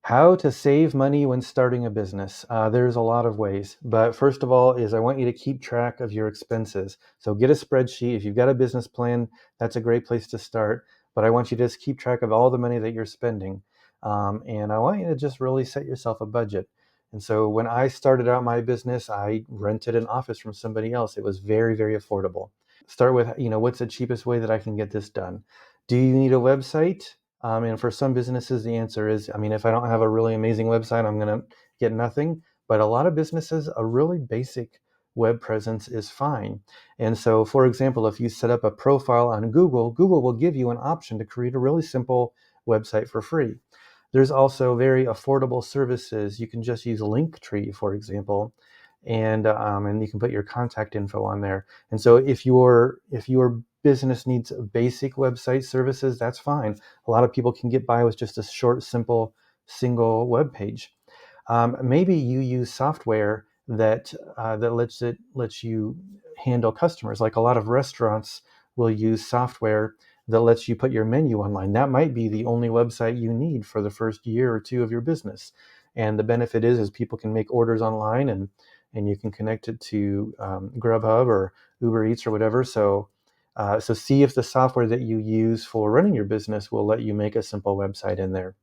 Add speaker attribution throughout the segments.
Speaker 1: How to save money when starting a business. There's a lot of ways, but first of all is I want you to keep track of your expenses. So get a spreadsheet. If you've got a business plan, that's a great place to start. But I want you to just keep track of all the money that you're spending. And I want you to just really set yourself a budget. And so when I started out my business, I rented an office from somebody else. It was very, very affordable. Start with, what's the cheapest way that I can get this done? Do you need a website? And for some businesses, the answer is, if I don't have a really amazing website, I'm going to get nothing. But a lot of businesses, a really basic web presence is fine. And so, for example, if you set up a profile on Google, Google will give you an option to create a really simple website for free. There's also very affordable services. You can just use Linktree, for example, and you can put your contact info on there. And so if your business needs basic website services, that's fine. A lot of people can get by with just a short, simple, single web page. Maybe you use software that lets you handle customers. Like a lot of restaurants will use software that lets you put your menu online. That might be the only website you need for the first year or two of your business. And the benefit is people can make orders online, and you can connect it to Grubhub or Uber Eats or whatever. So see if the software that you use for running your business will let you make a simple website in there.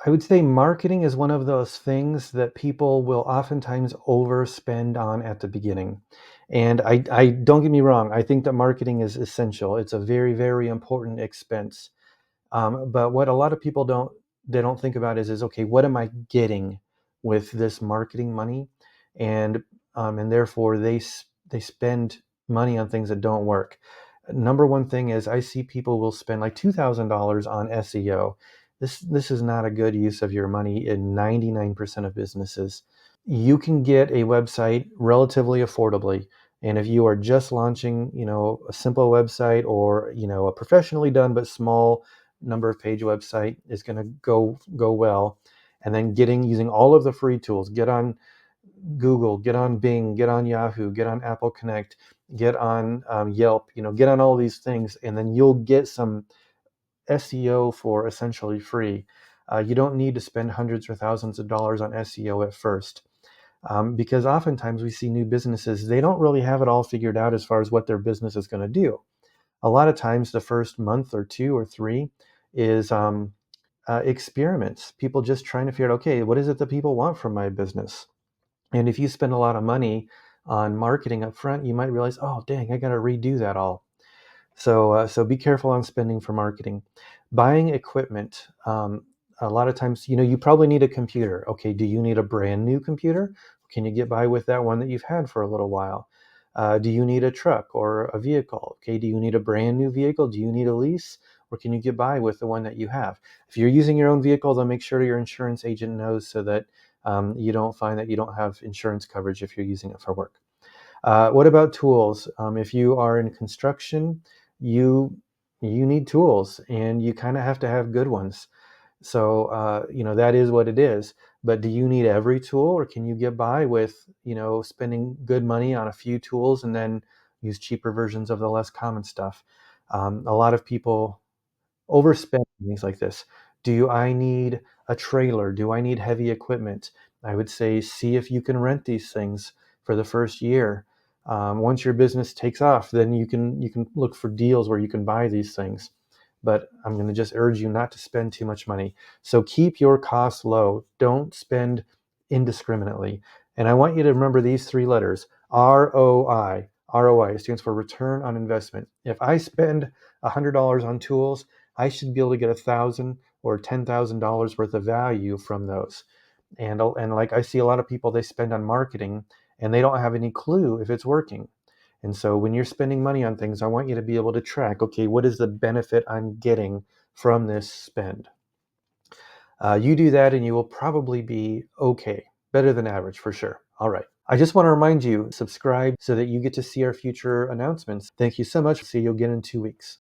Speaker 1: I would say marketing is one of those things that people will oftentimes overspend on at the beginning. And I don't get me wrong, I think that marketing is essential. It's a very, very important expense. But what a lot of people don't think about is okay, what am I getting with this marketing money? And therefore they spend money on things that don't work. Number one thing is I see people will spend like $2,000 on SEO. This is not a good use of your money in 99% of businesses. You can get a website relatively affordably. And if you are just launching, a simple website or, a professionally done but small number of page website is going to go well. And then using all of the free tools, get on Google, get on Bing, get on Yahoo, get on Apple Connect, get on Yelp, get on all these things, and then you'll get some SEO for essentially free. You don't need to spend hundreds or thousands of dollars on SEO at first. Because oftentimes we see new businesses, they don't really have it all figured out as far as what their business is going to do. A lot of times the first month or two or three is experiments, people just trying to figure out, okay, what is it that people want from my business? And if you spend a lot of money on marketing up front, you might realize, oh, dang, I got to redo that all. So be careful on spending for marketing. Buying equipment. A lot of times, you probably need a computer. Okay, do you need a brand new computer? Can you get by with that one that you've had for a little while? Do you need a truck or a vehicle? Okay, do you need a brand new vehicle? Do you need a lease? Or can you get by with the one that you have? If you're using your own vehicle, then make sure your insurance agent knows so that you don't find that you don't have insurance coverage if you're using it for work. What about tools? If you are in construction, you you need tools, and you kind of have to have good ones. So that is what it is. But do you need every tool, or can you get by with spending good money on a few tools and then use cheaper versions of the less common stuff? A lot of people overspend things like this. Do I need a trailer? Do I need heavy equipment? I would say see if you can rent these things for the first year. Once your business takes off, then you can look for deals where you can buy these things. But I'm going to just urge you not to spend too much money. So keep your costs low. Don't spend indiscriminately. And I want you to remember these three letters: ROI. ROI stands for return on investment. If I spend $100 on tools, I should be able to get $1,000 or $10,000 worth of value from those. And like I see a lot of people, they spend on marketing and they don't have any clue if it's working. And so when you're spending money on things, I want you to be able to track, okay, what is the benefit I'm getting from this spend? You do that and you will probably be okay, better than average for sure. All right. I just want to remind you, subscribe so that you get to see our future announcements. Thank you so much. See you again in 2 weeks.